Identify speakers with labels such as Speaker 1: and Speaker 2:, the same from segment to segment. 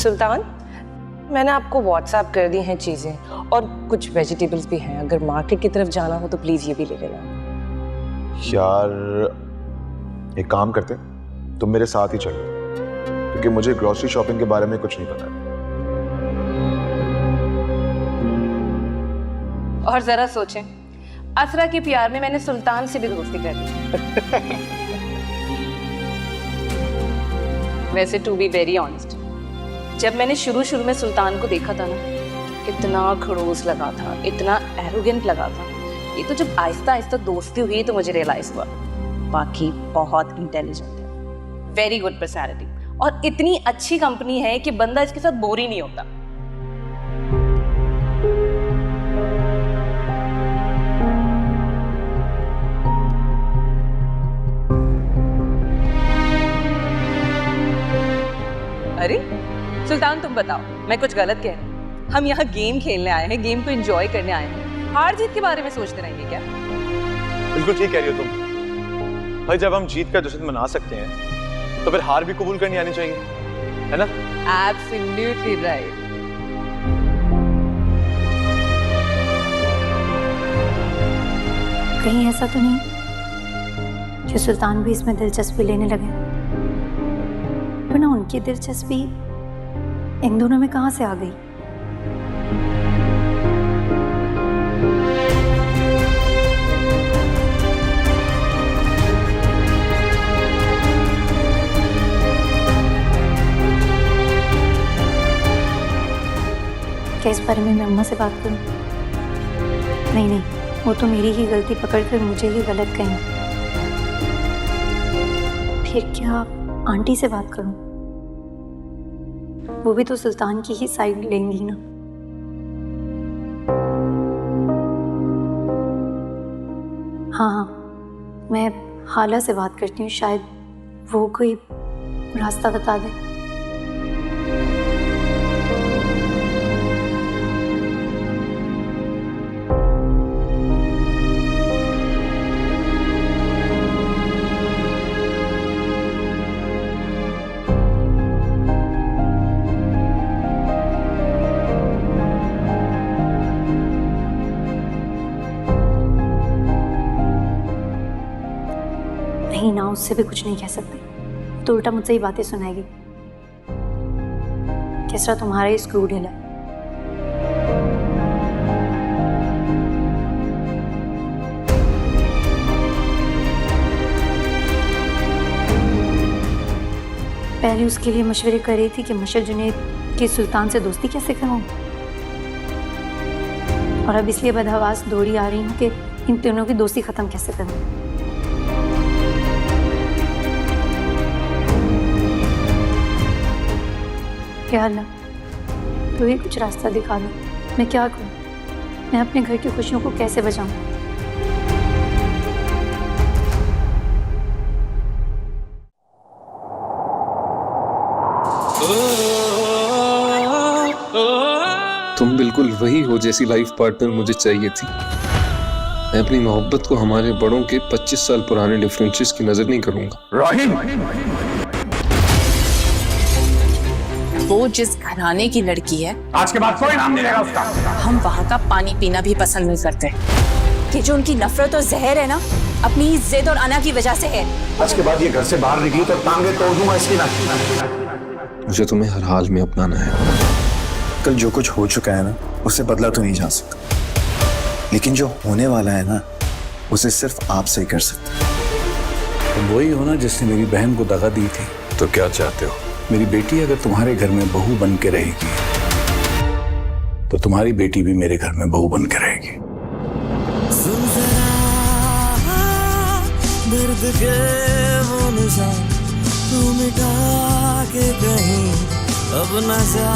Speaker 1: सुल्तान, मैंने आपको व्हाट्सएप कर दी हैं चीजें और कुछ वेजिटेबल्स भी हैं। अगर मार्केट की तरफ जाना हो तो प्लीज ये भी ले लेना।
Speaker 2: यार एक काम करते, तुम मेरे साथ ही चलो, क्योंकि मुझे ग्रोसरी शॉपिंग के बारे में कुछ नहीं पता।
Speaker 1: और जरा सोचें, असरा के प्यार में मैंने सुल्तान से भी दोस्ती कर ली। वैसे टू बी वेरी ऑनेस्ट, जब मैंने शुरू में सुल्तान को देखा था ना, इतना खड़ूस लगा था, इतना एरोगेंट लगा था। ये तो जब आहिस्ता आहिस्ता दोस्ती हुई तो मुझे रियलाइज हुआ बाकी बहुत इंटेलिजेंट है, वेरी गुड पर्सनैलिटी, और इतनी अच्छी कंपनी है कि बंदा इसके साथ बोर ही नहीं होता। अरे सुल्तान, तुम बताओ, मैं कुछ गलत कह रही हूँ? हम यहाँ गेम खेलने आए हैं, गेम को एंजॉय करने आए हैं। हार जीत के बारे में सोचते रहेंगे क्या?
Speaker 2: बिल्कुल ठीक कह रही हो तुम भाई। जब हम जीत का जश्न मना सकते हैं तो फिर हार भी कबूल करनी आनी चाहिए, है ना?
Speaker 1: Absolutely right.
Speaker 3: कहीं ऐसा तो नहीं कि सुल्तान भी इसमें दिलचस्पी लेने लगे? वरना उनकी दिलचस्पी इन दोनों में कहां से आ गई? क्या इस बारे में मैं अम्मा से बात करूं? नहीं, वो तो मेरी ही गलती पकड़कर मुझे ही गलत कहें। फिर क्या आंटी से बात करूं? वो भी तो सुल्तान की ही साइड लेंगी ना। हाँ, मैं हाला से बात करती हूँ, शायद वो कोई रास्ता बता दे। नहीं ना, उससे भी कुछ नहीं कह सकते, तो उल्टा मुझसे ही बातें सुनाएगी। किस तरह तुम्हारा ही स्क्रू ढीला है। पहले उसके लिए मशवरे कर रही थी कि मशर जुनैद की सुल्तान से दोस्ती कैसे कराऊं, और अब इसलिए बदहवास दौड़ी आ रही हूँ कि इन तीनों की दोस्ती खत्म कैसे करूं। क्या अल्लाह, तू ही कुछ रास्ता दिखा दो। मैं क्या करूं? मैं अपने घर की खुशियों को कैसे बचाऊं?
Speaker 4: तुम बिल्कुल वही हो जैसी लाइफ पार्टनर मुझे चाहिए थी। मैं अपनी मोहब्बत को हमारे बड़ों के 25 साल पुराने डिफरेंसेस की नजर नहीं करूंगा।
Speaker 5: राहीम,
Speaker 6: वो जिस घराने की लड़की है,
Speaker 5: आज के बाद कोई नाम नहीं लेगा उसका।
Speaker 6: हम वहाँ का पानी पीना भी पसंद नहीं करते। कि जो उनकी नफरत और जहर है ना, अपनी जिद और अना की वजह से है।
Speaker 5: आज के बाद ये घर से बाहर निकली तो टांगे तोड़ दूंगा इसकी ना।
Speaker 4: मुझे तुम्हें हर हाल में अपनाना है।
Speaker 7: कल जो कुछ हो चुका है ना, उससे बदला तो नहीं जा सकता, लेकिन जो होने वाला है ना, उसे सिर्फ आप से ही कर सकते।
Speaker 5: तुम वही हो ना जिसने मेरी बहन को दगा दी थी।
Speaker 4: तो क्या चाहते हो?
Speaker 5: मेरी बेटी अगर तुम्हारे घर में बहू बन के रहेगी तो तुम्हारी बेटी भी मेरे घर में बहू बन के रहेगी। दर्द के वो निशान तू मिटा के कहीं अब न जा।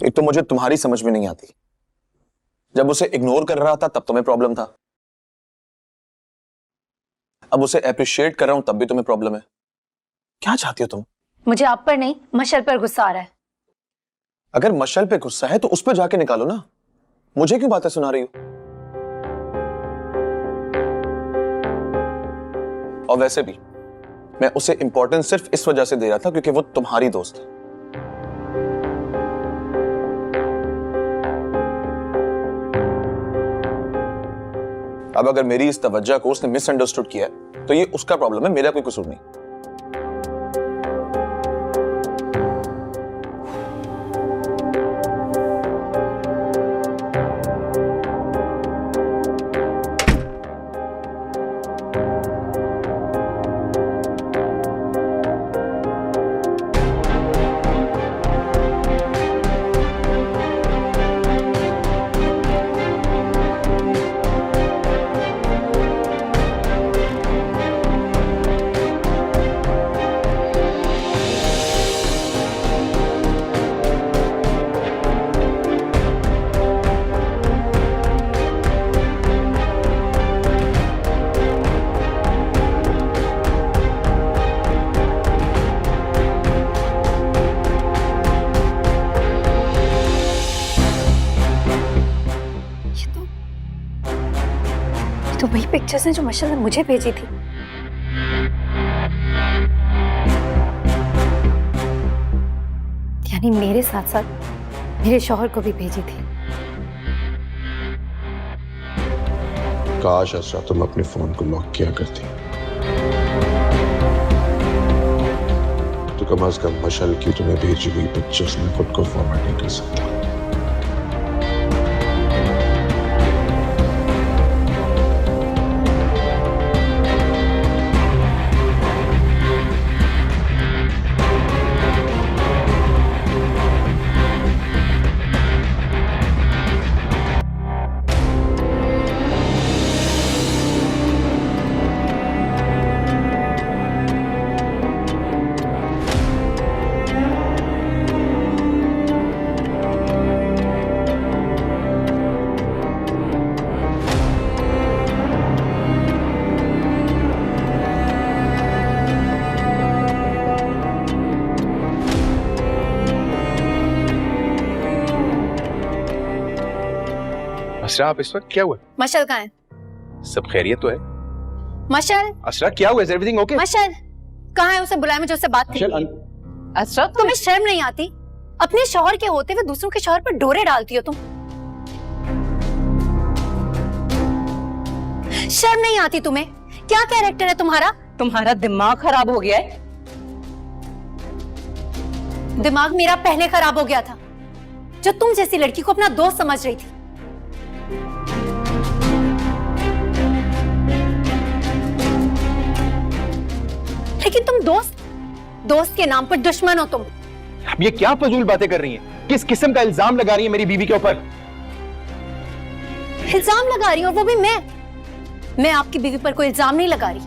Speaker 2: एक तो मुझे तुम्हारी समझ में नहीं आती, जब उसे इग्नोर कर रहा था तब तुम्हें प्रॉब्लम था, अब उसे अप्रिशिएट कर रहा हूं तब भी तुम्हें प्रॉब्लम है। क्या चाहती हो तुम?
Speaker 3: मुझे आप पर नहीं, मशल पर गुस्सा आ रहा है।
Speaker 2: अगर मशल पे गुस्सा है तो उस पर जाके निकालो ना, मुझे क्यों बातें सुना रही हो?
Speaker 7: और वैसे भी मैं उसे इंपॉर्टेंस सिर्फ इस वजह से दे रहा था क्योंकि वो तुम्हारी दोस्त है। अब अगर मेरी इस तवज्जो को उसने मिसअंडरस्टूड किया है तो ये उसका प्रॉब्लम है, मेरा कोई कसूर नहीं।
Speaker 3: तो वही पिक्चर्स हैं जो मशल ने मुझे भेजी थी। यानी मेरे साथ साथ मेरे शौहर को भी भेजी थी।
Speaker 2: काश असरा तुम अपने फोन को लॉक किया करती, तो कम अज कम मशल की तुम्हें भेजी हुई पिक्चर्स में खुद को फॉरवर्ड नहीं कर सकता।
Speaker 8: असरा, आप इस वक्त क्या हुआ?
Speaker 3: मशल कहाँ है?
Speaker 8: सब खैरियत तो है?
Speaker 3: मशल,
Speaker 8: असरा क्या हुआ? Is everything okay?
Speaker 3: मशल कहाँ है? उसे बुलाया, मुझे उससे बात करनी है।
Speaker 1: असरा
Speaker 3: तुम्हें शर्म नहीं आती? अपने शौहर के होते हुए दूसरों के शौहर पर डोरे डालती हो तुम। शर्म नहीं आती तुम्हें? क्या कैरेक्टर है तुम्हारा?
Speaker 1: तुम्हारा दिमाग खराब हो गया है।
Speaker 3: दिमाग मेरा पहले खराब हो गया था, जो तुम जैसी लड़की को अपना दोस्त समझ रही थी। लेकिन तुम दोस्त के नाम पर दुश्मन हो तुम।
Speaker 8: अब ये क्या फजूल बातें कर रही हैं? किस किस्म का इल्जाम लगा रही है मेरी बीवी के ऊपर?
Speaker 3: इल्जाम लगा रही हूँ, वो भी मैं आपकी बीवी पर कोई इल्जाम नहीं लगा रही।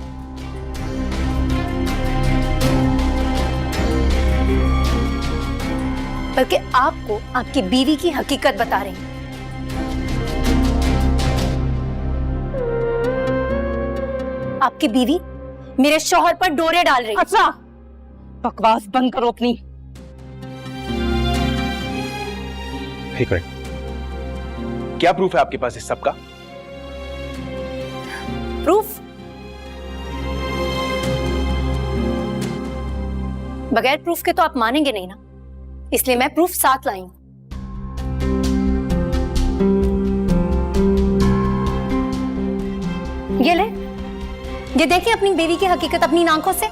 Speaker 3: बल्कि आपको आपकी बीवी की हकीकत बता रही हूं। आपकी बीवी मेरे शौहर पर डोरे डाल रही है।
Speaker 1: अच्छा, बकवास बंद करो अपनी।
Speaker 8: एक मिनट, क्या प्रूफ है आपके पास इस सब का?
Speaker 3: प्रूफ? बगैर प्रूफ के तो आप मानेंगे नहीं ना, इसलिए मैं प्रूफ साथ लाई हूं। ये ले, ये देखिए अपनी बीवी की हकीकत अपनी आंखों से।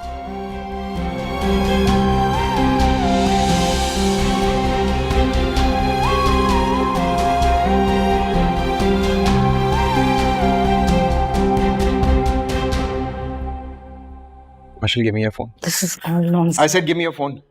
Speaker 8: Marshall, give me your phone.
Speaker 1: This is all nonsense.
Speaker 8: I said give me your phone.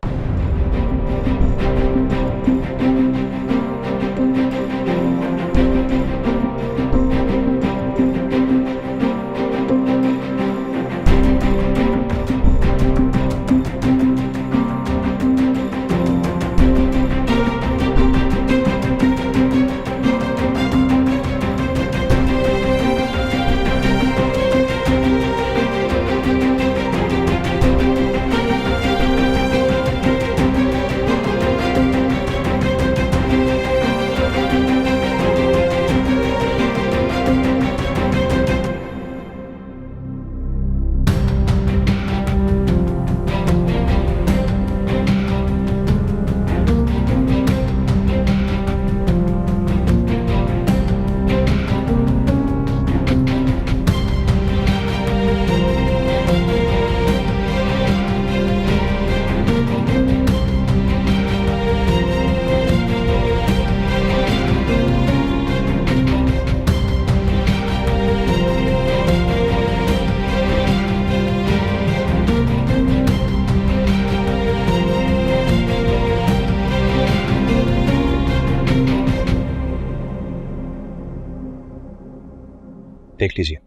Speaker 8: देख लीजिए,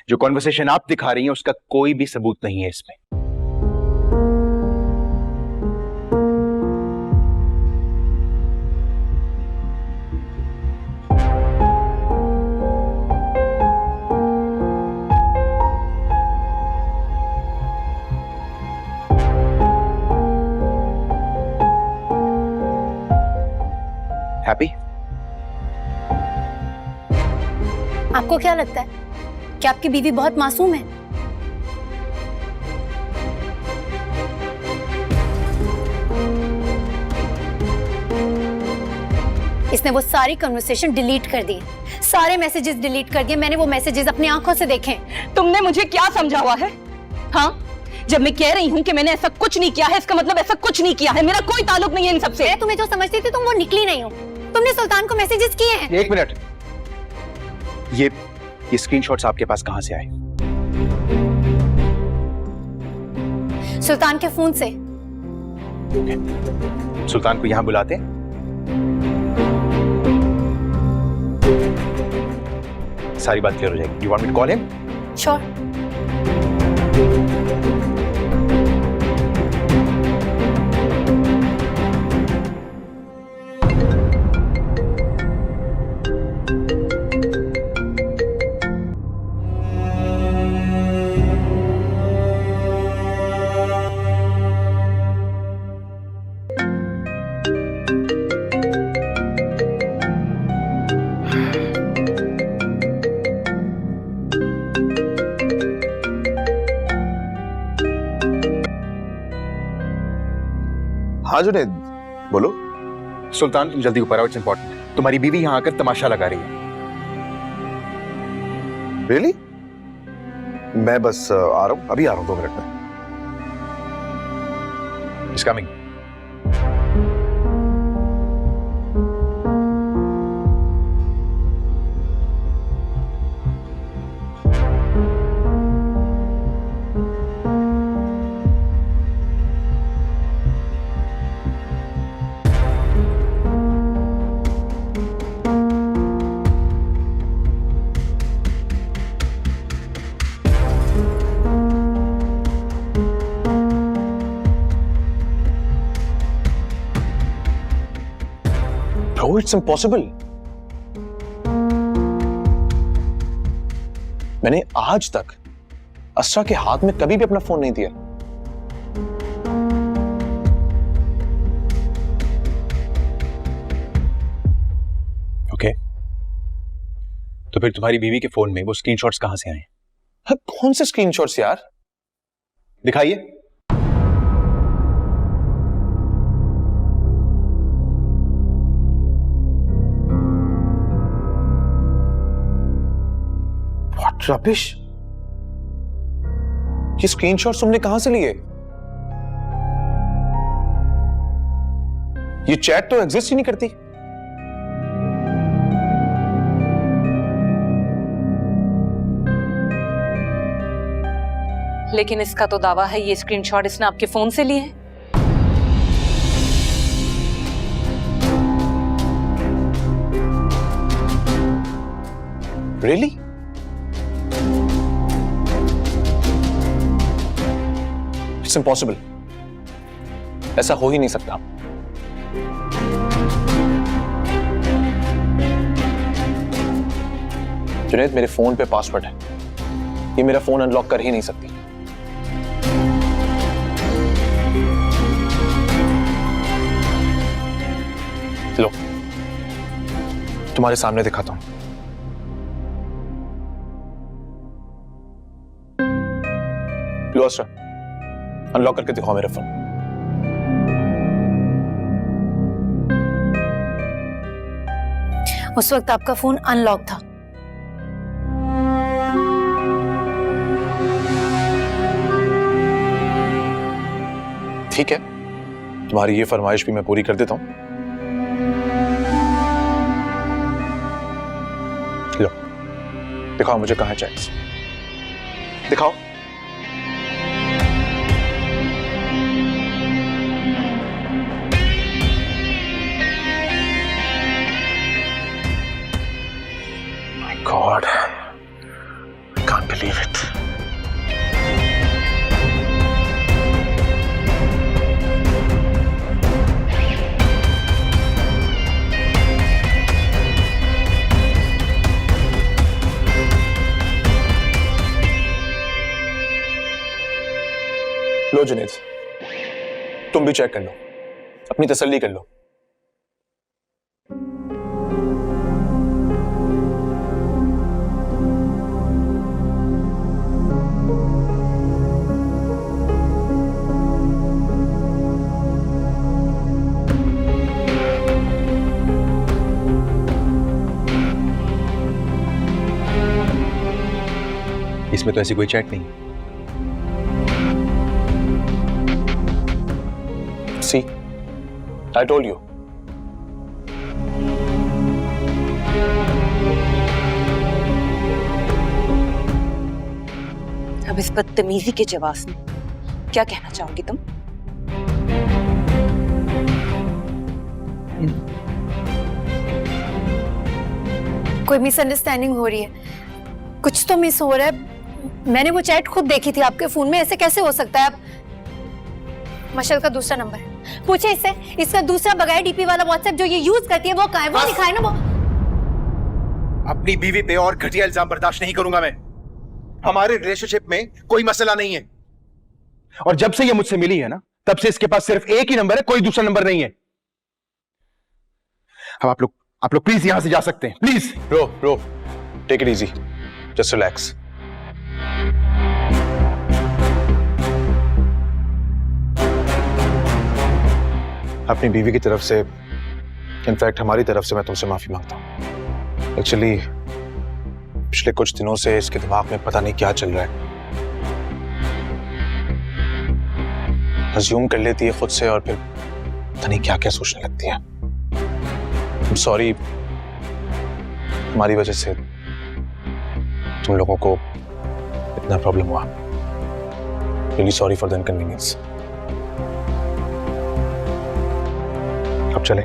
Speaker 8: जो कॉन्वर्सेशन आप दिखा रही हैं उसका कोई भी सबूत नहीं है इसमें। हैप्पी,
Speaker 3: आपको क्या लगता है कि आपकी बीवी बहुत मासूम है? इसने वो सारी कन्वर्सेशन डिलीट कर दी, सारे मैसेजेस डिलीट कर दिए। मैंने वो मैसेजेस अपनी आंखों से देखे।
Speaker 1: तुमने मुझे क्या समझा हुआ है? हाँ, जब मैं कह रही हूँ कि मैंने ऐसा कुछ नहीं किया है, इसका मतलब ऐसा कुछ नहीं किया है। मेरा कोई ताल्लुक नहीं है इन सबसे।
Speaker 3: मैं तुम्हें जो समझती थी तुम वो निकली नहीं हो। तुमने सुल्तान को मैसेजेस किए हैं।
Speaker 8: एक मिनट, ये स्क्रीनशॉट्स आपके पास कहां से आए?
Speaker 3: सुल्तान के फोन से।
Speaker 8: सुल्तान को यहां बुलाते हैं। सारी बात क्लियर हो जाएगी। You want me to call him?
Speaker 3: Sure.
Speaker 2: हाँ जुनैद, बोलो।
Speaker 8: सुल्तान, तुम जल्दी ऊपर आओ, इट्स इंपॉर्टेंट। तुम्हारी बीवी यहां आकर तमाशा लगा रही है।
Speaker 2: रियली? मैं बस आ रहा हूं, अभी आ रहा हूं, 2 मिनट में।
Speaker 8: Is coming.
Speaker 7: Bro, it's impossible. मैंने आज तक अस्रा के हाथ में कभी भी अपना फोन नहीं दिया।
Speaker 8: ओके, तो फिर तुम्हारी बीवी के फोन में वो स्क्रीनशॉट्स कहां से आए?
Speaker 7: हाँ, कौन से स्क्रीनशॉट्स यार?
Speaker 8: दिखाइए।
Speaker 7: रबिश, ये स्क्रीनशॉट्स तुमने कहां से लिए? ये चैट तो एग्जिस्ट ही नहीं करती।
Speaker 1: लेकिन इसका तो दावा है ये स्क्रीनशॉट इसने आपके फोन से लिए हैं।
Speaker 7: Really? It's impossible. ऐसा हो ही नहीं सकता। जुनैद, मेरे फोन पे पासवर्ड है, ये मेरा फोन अनलॉक कर ही नहीं सकती। लो, तुम्हारे सामने दिखाता हूं। लो अस्रा, अनलॉक करके दिखाओ मेरा फोन।
Speaker 3: उस वक्त आपका फोन अनलॉक था।
Speaker 7: ठीक है, तुम्हारी ये फरमाइश भी मैं पूरी कर देता हूं। लो, दिखाओ मुझे कहां है चैट्स, दिखाओ। गॉड,
Speaker 8: लो जुनेद, तुम भी चेक कर लो, अपनी तसल्ली कर लो। इसमें तो ऐसी कोई चैट नहीं। See, I told you.
Speaker 1: अब इस बदतमीजी के जवाब में क्या कहना चाहोगी तुम?
Speaker 3: कोई मिसअंडरस्टैंडिंग हो रही है, कुछ तो मिस हो रहा है। मैंने वो चैट खुद देखी थी आपके फोन में, ऐसे कैसे हो सकता है? आप मशल का दूसरा नंबर है, पूछे इससे, इसका दूसरा बगैर डीपी वाला व्हाट्सएप जो ये यूज करती है वो कहाँ है? वो दिखाए ना वो।
Speaker 9: अपनी बीवी पे और घटिया इल्जाम बर्दाश्त नहीं करूंगा मैं। हमारे रिलेशनशिप में कोई मसला नहीं है, और जब से ये मुझसे मिली है ना, तब से इसके पास सिर्फ एक ही नंबर है, कोई दूसरा नंबर नहीं है। अब आप लोग प्लीज यहां से जा सकते हैं, please.
Speaker 8: Bro, take it easy, just relax. अपनी बीवी की तरफ से, इनफैक्ट हमारी तरफ से मैं तुमसे माफी मांगता हूं। एक्चुअली पिछले कुछ दिनों से इसके दिमाग में पता नहीं क्या चल रहा है। अज्यूम कर लेती है खुद से और फिर पता नहीं क्या क्या सोचने लगती है। सॉरी, हमारी वजह से तुम लोगों को इतना प्रॉब्लम हुआ। Really sorry for the inconvenience. अब चले,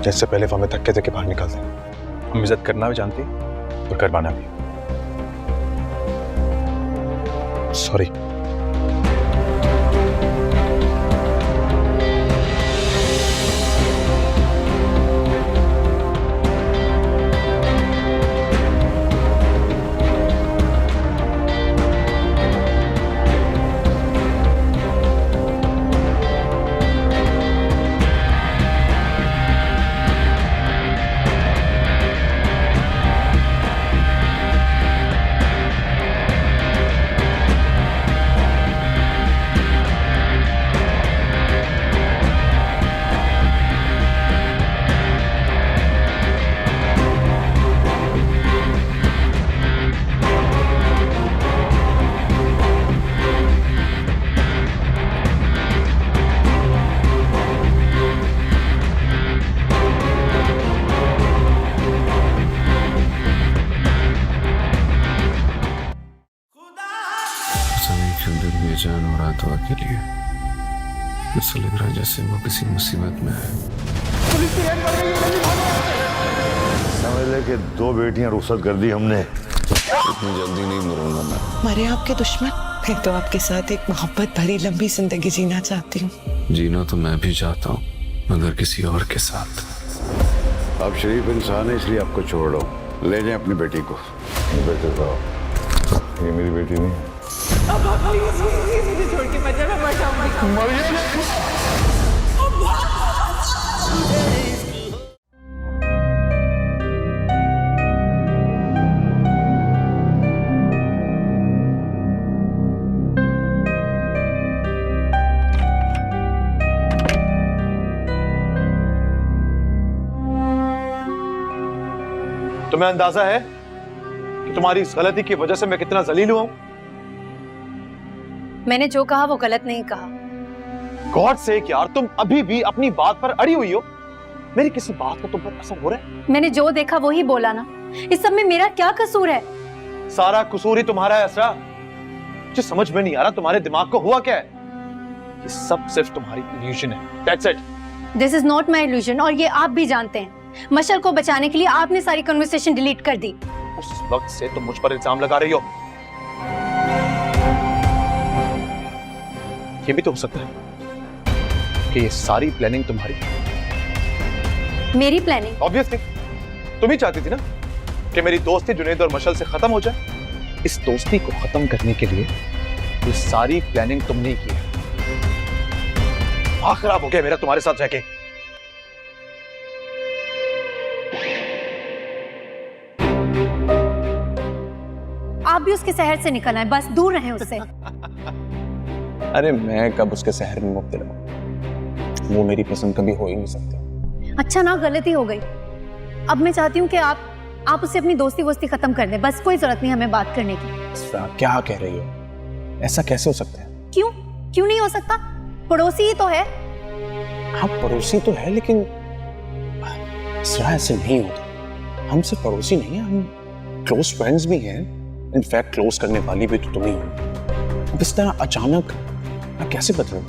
Speaker 8: जैसे पहले वो हमें धक्के धक्के बाहर निकालते हैं। हम इज्जत करना भी जानते हैं और करवाना भी। सॉरी।
Speaker 4: बेचैन हो रहा था के लिए। ऐसा लग रहा है जैसे वो किसी मुसीबत में है।
Speaker 10: समझ ले कि 2 बेटियां रुखसत कर दी हमने।
Speaker 4: इतनी जल्दी नहीं मरूंगा मैं।
Speaker 11: मरे आपके दुश्मन, मैं तो आपके साथ एक मोहब्बत भरी लंबी जिंदगी जीना चाहती हूँ।
Speaker 4: जीना तो मैं भी चाहता हूँ, मगर किसी और के साथ।
Speaker 10: आप शरीफ इंसान है इसलिए आपको छोड़ रहा हूँ। ले जाएं अपनी बेटी को। बेटे साहब, ये मेरी बेटी नहीं है।
Speaker 11: अब आप प्लीज मुझे छोड़ के मत जाना, मर जाऊंगी।
Speaker 8: तुम्हें अंदाजा है कि तुम्हारी इस गलती की वजह से मैं कितना जलील हुआ हूं?
Speaker 3: मैंने जो कहा वो गलत नहीं कहा।
Speaker 8: गॉड से यार, तुम अभी भी अपनी बात पर अड़ी हुई हो। मेरी किसी बात का तुम पर असर हो रहा है?
Speaker 3: मैंने जो देखा वही बोला ना। इस सब में मेरा क्या कसूर है?
Speaker 8: सारा कसूर ही तुम्हारा है असरा। मुझे समझ में नहीं आ रहा तुम्हारे दिमाग को हुआ क्या है। ये सब सिर्फ तुम्हारी इल्यूजन है। That's it.
Speaker 3: This is not my illusion, और ये आप भी जानते हैं। मशल को बचाने के लिए आपने सारी कन्वर्सेशन डिलीट कर दी।
Speaker 8: उस वक्त से तुम मुझ पर इल्जाम लगा रही हो। ये भी तो हो सकता है कि ये सारी प्लानिंग तुम्हारी।
Speaker 3: मेरी प्लानिंग?
Speaker 8: ऑब्वियसली तुम ही चाहती थी ना कि मेरी दोस्ती जुनैद और मशल से खत्म हो जाए। इस दोस्ती को खत्म करने के लिए
Speaker 9: ये सारी प्लानिंग तुमने की है। खराब हो गया मेरा तुम्हारे साथ रह के।
Speaker 3: आप भी उसके शहर से निकल आए, बस दूर रहें उससे।
Speaker 8: अरे मैं कब उसके शहर में मुब्तला हूं? वो मेरी पसंद कभी हो ही नहीं सकती।
Speaker 3: अच्छा ना, गलती हो गई। अब मैं चाहती हूँ कि आप उससे अपनी दोस्ती वोस्ती खत्म कर दें, बस कोई जरूरत नहीं हमें बात करने की।
Speaker 8: क्या कह रही हो? ऐसा कैसे हो सकता है?
Speaker 3: क्यों नहीं हो सकता? पड़ोसी ही तो है।
Speaker 8: हाँ पड़ोसी तो है, लेकिन ऐसे नहीं होता। हम सिर्फ पड़ोसी नहीं है, हम क्लोज फ्रेंड्स भी हैं। इनफैक्ट क्लोज करने वाली भी तो तुम ही हो। इस तरह अचानक मैं कैसे बदलूं?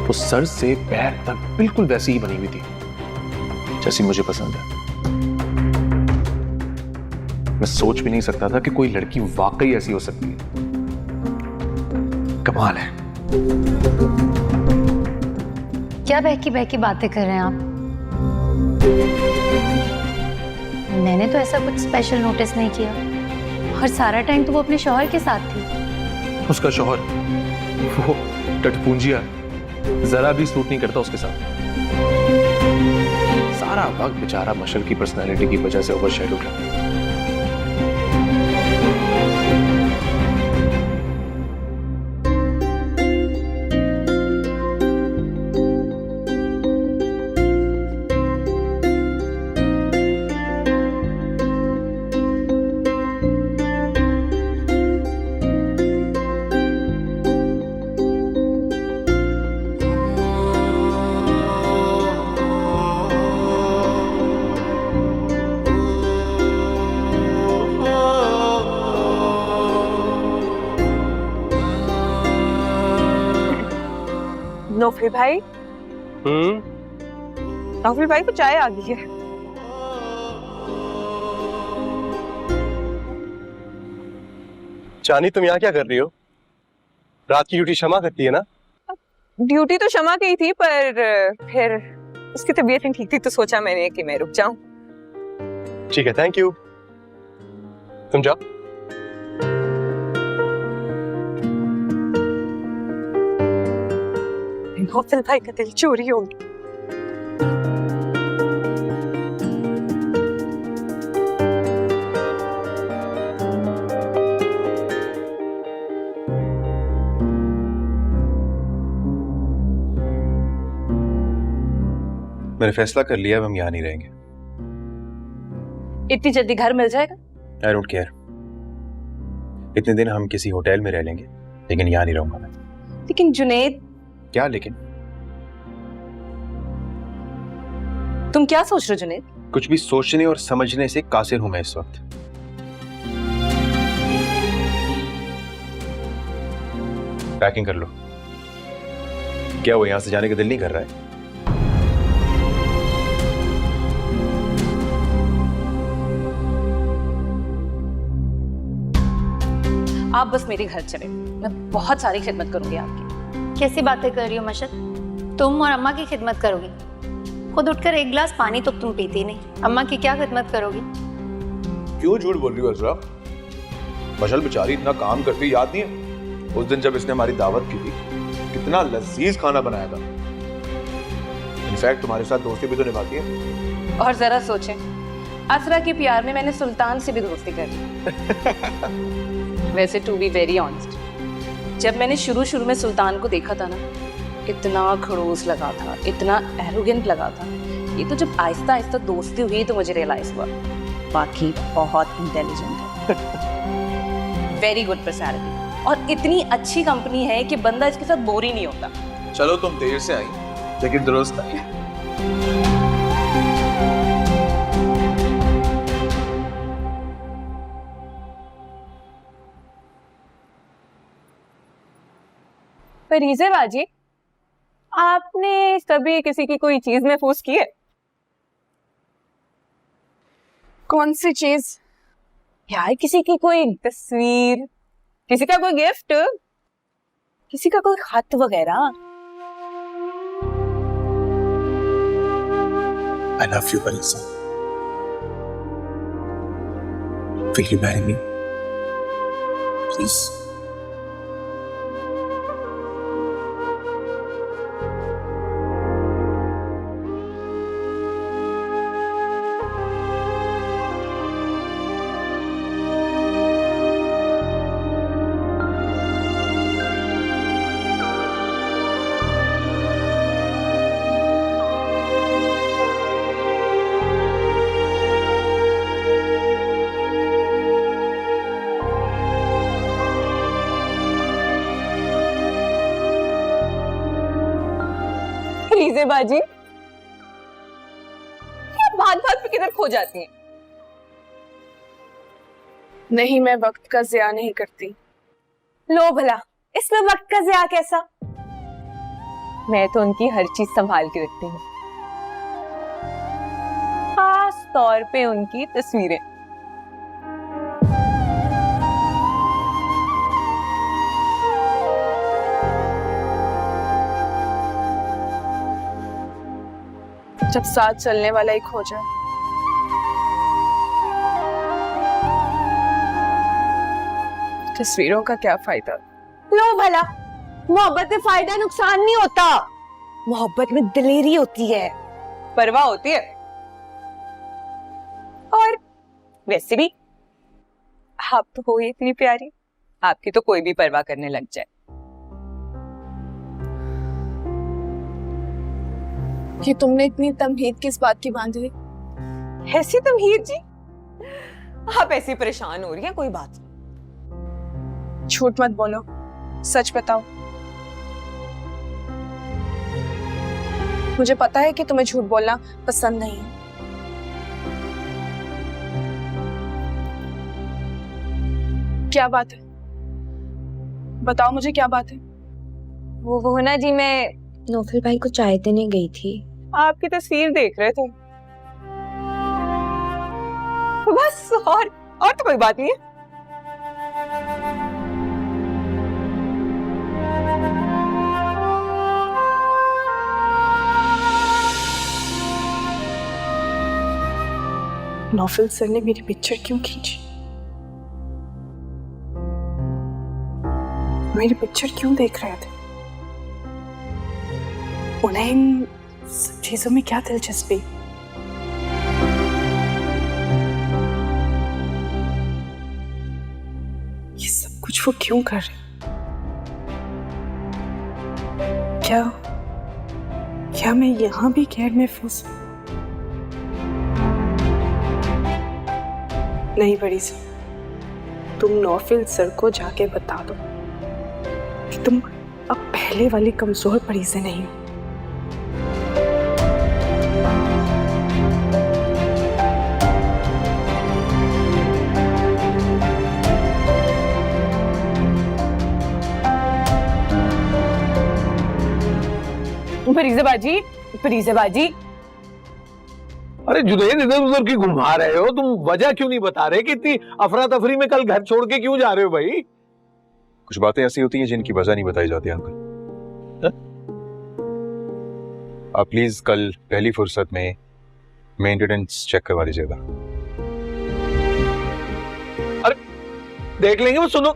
Speaker 8: वो सर से पैर तक बिल्कुल वैसी ही बनी हुई थी जैसी मुझे पसंद है। मैं सोच भी नहीं सकता था कि कोई लड़की वाकई ऐसी हो सकती है। कमाल है।
Speaker 3: क्या बहकी बहकी बातें कर रहे हैं आप? मैंने तो ऐसा कुछ स्पेशल नोटिस नहीं किया, और सारा टाइम तो वो अपने शौहर के साथ थी।
Speaker 8: उसका शौहर वो टटपूंजिया जरा भी सूट नहीं करता उसके साथ। सारा वक्त बेचारा मशल की पर्सनालिटी की वजह से ओवरशैडो करता है।
Speaker 11: नौफल भाई, नौफल भाई को चाय आ गई है।
Speaker 8: चानी तुम यहाँ क्या कर रही हो? रात की ड्यूटी शमा करती है ना?
Speaker 11: ड्यूटी तो शमा की थी, पर फिर उसकी तबीयत नहीं ठीक थी तो सोचा मैंने कि मैं रुक जाऊं।
Speaker 8: ठीक है, थैंक यू। तुम जाओ।
Speaker 11: नौफल भाई का दिल चोरी हो गया।
Speaker 8: मैंने फैसला कर लिया, अब हम यहाँ नहीं रहेंगे।
Speaker 1: इतनी जल्दी घर मिल जाएगा?
Speaker 8: I don't care. इतने दिन हम किसी होटल में रह लेंगे, लेकिन यहाँ नहीं रहूंगा मैं।
Speaker 1: लेकिन जुनैद।
Speaker 8: क्या लेकिन?
Speaker 1: तुम क्या सोच रहे हो जुनैद?
Speaker 8: कुछ भी सोचने और समझने से कासिर हूं मैं इस वक्त। पैकिंग कर लो। क्या वो यहां से जाने का दिल नहीं कर रहा है?
Speaker 1: आप बस मेरे घर चले, मैं बहुत सारी खिदमत करूंगी आपकी।
Speaker 3: कैसी बातें कर रही हो मशद? तुम और अम्मा की खिदमत करोगी? खुद उठकर एक गिलास पानी तो तुम पीती नहीं, अम्मा की क्या खिदमत करोगी?
Speaker 2: क्यों झूठ बोल रही हो अजरा? मशल बेचारी इतना काम करती, याद नहीं है उस दिन जब इसने हमारी दावत की थी, कितना लजीज खाना बनाया था। इनफैक्ट तुम्हारे साथ दोस्ती भी तो निभाती है।
Speaker 1: और जरा सोचें, असरा के प्यार में मैंने सुल्तान से भी दोस्ती कर ली। वैसे टू बी वेरी ऑनेस्ट, जब मैंने शुरू में सुल्तान को देखा था ना, इतना खड़ूस लगा था, इतना एरोगेंट लगा था। ये तो जब आहिस्ता आहिस्ता दोस्ती हुई तो मुझे रियलाइज हुआ, बाकी बहुत इंटेलिजेंट है, वेरी गुड पर्सनैलिटी, और इतनी अच्छी कंपनी है कि बंदा इसके साथ बोर ही नहीं होता।
Speaker 2: चलो तुम देर से आई, लेकिन दुरुस्त आई।
Speaker 11: फरीज़े बाजी, आपने कभी किसी की कोई चीज महफूज की है? कौन सी चीज? यार किसी की कोई तस्वीर, किसी का कोई गिफ्ट, किसी का कोई खत वगैरह।
Speaker 8: I love you, Parisa. Will you marry me? Please.
Speaker 11: फरीजे बाजी, बात बात पे किधर खो जाती हैं? नहीं, मैं वक्त का ज़िया नहीं करती। लो भला, इसमें वक्त का ज़िया कैसा? मैं तो उनकी हर चीज संभाल के रखती हूँ, खास तौर पे उनकी तस्वीरें। जब साथ चलने वाला ही खो जाए, तस्वीरों का क्या फायदा? लो भला, मोहब्बत में फायदा नुकसान नहीं होता, मोहब्बत में दिलेरी होती है, परवाह होती है। और वैसे भी आप तो हो ही इतनी प्यारी, आपकी तो कोई भी परवाह करने लग जाए।
Speaker 12: कि तुमने इतनी तमहीद किस बात की बांध ली?
Speaker 11: ऐसी तमहीद जी? आप ऐसी परेशान हो रही हैं, कोई बात नहीं।
Speaker 12: झूठ मत बोलो, सच बताओ। मुझे पता है कि तुम्हें झूठ बोलना पसंद नहीं है। क्या बात है? बताओ मुझे, क्या बात है?
Speaker 11: वो ना जी, मैं नौफल भाई को चाय देने गई थी, आपकी तस्वीर देख रहे थे, बस। और तो कोई बात नहीं है।
Speaker 12: नौफल सर ने मेरी पिक्चर क्यों खींची? मेरी पिक्चर क्यों देख रहे थे? उन्हें इन सब चीजों में क्या दिलचस्पी? ये सब कुछ वो क्यों कर रहे? क्या मैं यहां भी गैर महफूज हूं? नहीं बड़ी सी, तुम नौफिल सर को जाके बता दो कि तुम अब पहले वाली कमजोर परी से नहीं हो।
Speaker 11: फरीज़ाबाजी,
Speaker 13: अरे जुनैद, इधर उधर की घुमा रहे हो तुम, वजह क्यों नहीं बता रहे कि इतनी अफरा तफरी में कल घर छोड़ के क्यों जा रहे हो भाई?
Speaker 2: कुछ बातें ऐसी होती हैं जिनकी वजह नहीं बताई जाती अंकल। आप प्लीज कल पहली फुर्सत में मेंटेनेंस चेक करवा लीजिएगा।
Speaker 13: अरे देख लेंगे, वो सुनो।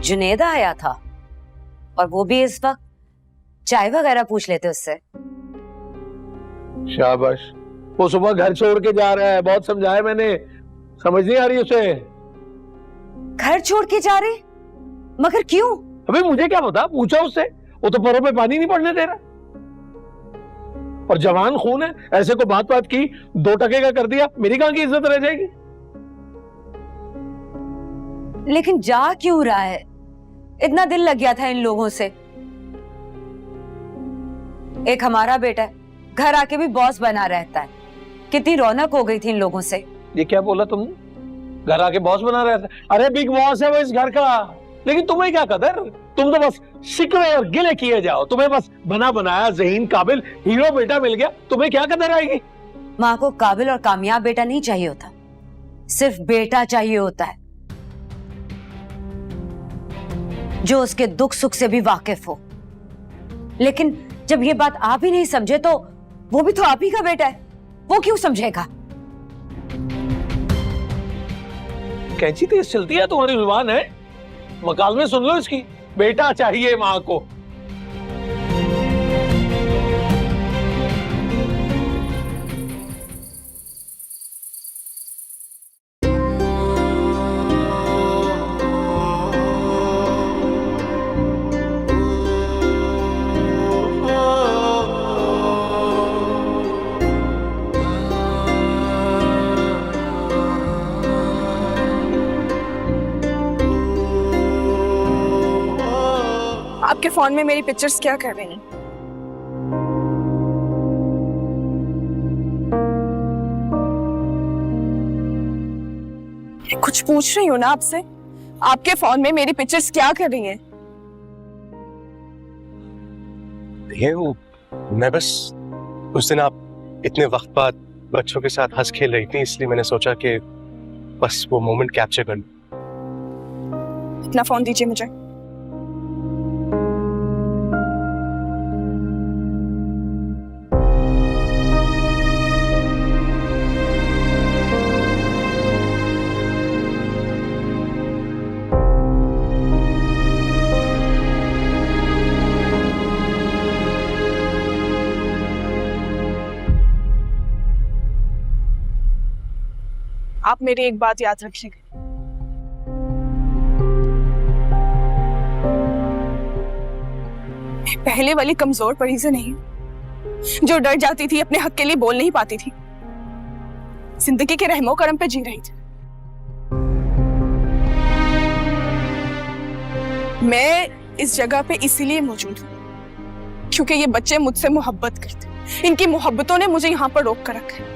Speaker 14: जुनेदा आया था और वो भी इस वक्त? चाय वगैरह पूछ लेते उससे।
Speaker 13: शाबाश, वो सुबह घर छोड़ के जा रहा है, बहुत समझाया मैंने, समझ नहीं आ रही उसे।
Speaker 14: घर छोड़ के जा रहे? मगर क्यों?
Speaker 13: अबे मुझे क्या पता, पूछा उससे, वो तो पैरों पे पानी नहीं पड़ने दे रहा। और जवान खून है, ऐसे को बात बात की 2 टके का कर दिया, मेरी कहां की इज्जत रह जाएगी?
Speaker 14: लेकिन जा क्यों रहा है? इतना दिल लग गया था इन लोगों से। एक हमारा बेटा है, घर आके भी बॉस बना रहता है। कितनी रौनक हो गई थी इन लोगों से।
Speaker 13: ये क्या बोला तुमने? घर आके बॉस बना रहता है? अरे बिग बॉस है वो इस घर का, लेकिन तुम्हें क्या कदर? तुम तो बस शिकवे और गिले किए जाओ। तुम्हें बस बना बनाया ज़हीन काबिल हीरो बेटा मिल गया, तुम्हें क्या कदर आएगी?
Speaker 14: माँ को काबिल और कामयाब बेटा नहीं चाहिए होता, सिर्फ बेटा चाहिए होता है जो उसके दुख सुख से भी वाकिफ हो। लेकिन जब ये बात आप ही नहीं समझे तो वो भी तो आप ही का बेटा है, वो क्यों समझेगा?
Speaker 13: कैंची तेज चलती है तुम्हारी जुबान है, मकाल में सुन लो इसकी। बेटा चाहिए माँ को।
Speaker 12: फोन में मेरी पिक्चर्स क्या कर रही हैं? कुछ पूछ रही हूँ ना आपसे। आपके फोन में मेरी पिक्चर्स क्या कर रही हैं?
Speaker 8: ये वो मैं बस उस दिन आप इतने वक्त बाद बच्चों के साथ हंस खेल रही थी, इसलिए मैंने सोचा कि बस वो मोमेंट कैप्चर कर लूं।
Speaker 12: अपना फोन दीजिए मुझे। आप मेरी एक बात याद रखिएगा, मैं पहले वाली कमजोर परी से नहीं हूं, जो डर जाती थी, अपने हक के लिए बोल नहीं पाती थी, जिंदगी के रहमो करम पे जी रही थी। मैं इस जगह पे इसीलिए मौजूद हूं क्योंकि ये बच्चे मुझसे मोहब्बत करते, इनकी मोहब्बतों ने मुझे यहां पर रोक कर रखा है।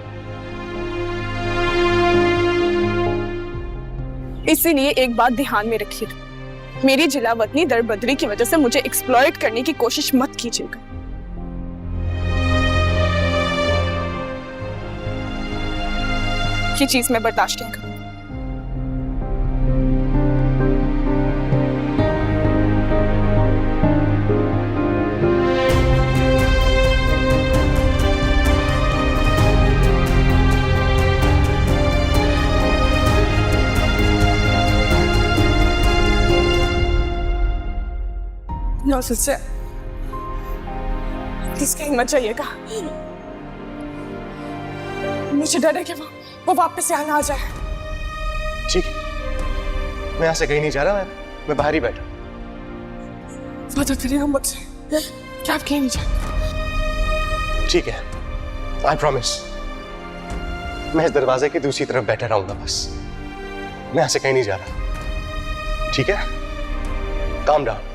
Speaker 12: इसीलिए एक बात ध्यान में रखिएगा, मेरी जिलावतनी दरबदरी की वजह से मुझे एक्सप्लॉइट करने की कोशिश मत कीजिएगा। ये चीज मैं बर्दाश्त नहीं करूंगी। नो सिस्टर, प्लीज कहीं मत जाइएगा। मुझे डर है कि वो वापस यहाँ ना आ जाए।
Speaker 8: ठीक है, मैं यहाँ से कहीं नहीं जा रहा, मैं बाहर ही बैठा।
Speaker 12: मदद करिएगा मुझसे, क्या आप कहीं नहीं जाए?
Speaker 8: ठीक है, आई प्रॉमिस। मैं इस दरवाजे की दूसरी तरफ बैठा रहूंगा बस, मैं यहाँ से कहीं नहीं जा रहा। ठीक है, काम डाउन।